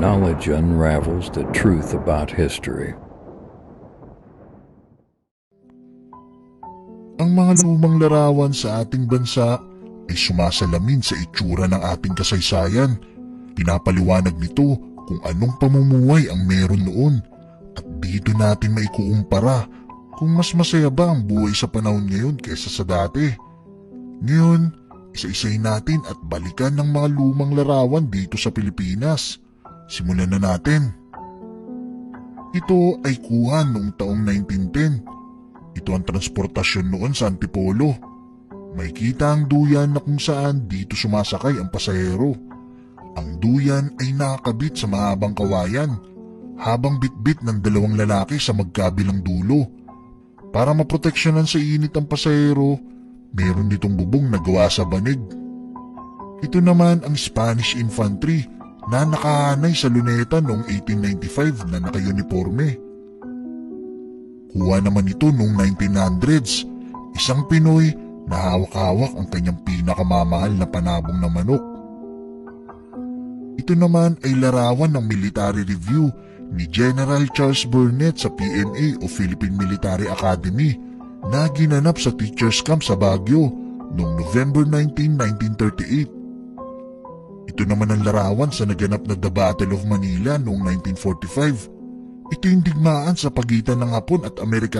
Knowledge unravels the truth about history. Ang mga lumang larawan sa ating bansa ay sumasalamin sa itsura ng ating kasaysayan. Pinapaliwanag nito kung anong pamumuhay ang meron noon at dito natin maikukumpara kung mas masaya ba ang buhay sa panahon ngayon kaysa sa dati. Ngayon, isa-isayin natin at balikan ng mga lumang larawan dito sa Pilipinas. Simulan na natin. Ito ay kuha noong taong 1910. Ito ang transportasyon noon sa Antipolo. May kita ang duyan na kung saan dito sumasakay ang pasahero. Ang duyan ay nakakabit sa mahabang kawayan habang bitbit ng dalawang lalaki sa magkabilang dulo. Para maproteksyonan sa init ang pasahero, meron ditong bubong na gawa sa banig. Ito naman ang Spanish Infantry na nakahanay sa luneta noong 1895 na naka-uniforme. Kuha naman ito noong 1900s, isang Pinoy na hawak-hawak ang kanyang pinakamamahal na panabong na manok. Ito naman ay larawan ng military review ni General Charles Burnett sa PMA o Philippine Military Academy na ginanap sa Teachers Camp sa Baguio noong November 19, 1938. Ito naman ang larawan sa naganap na The Battle of Manila noong 1945. Ito yung digmaan sa pagitan ng Hapon at Amerika.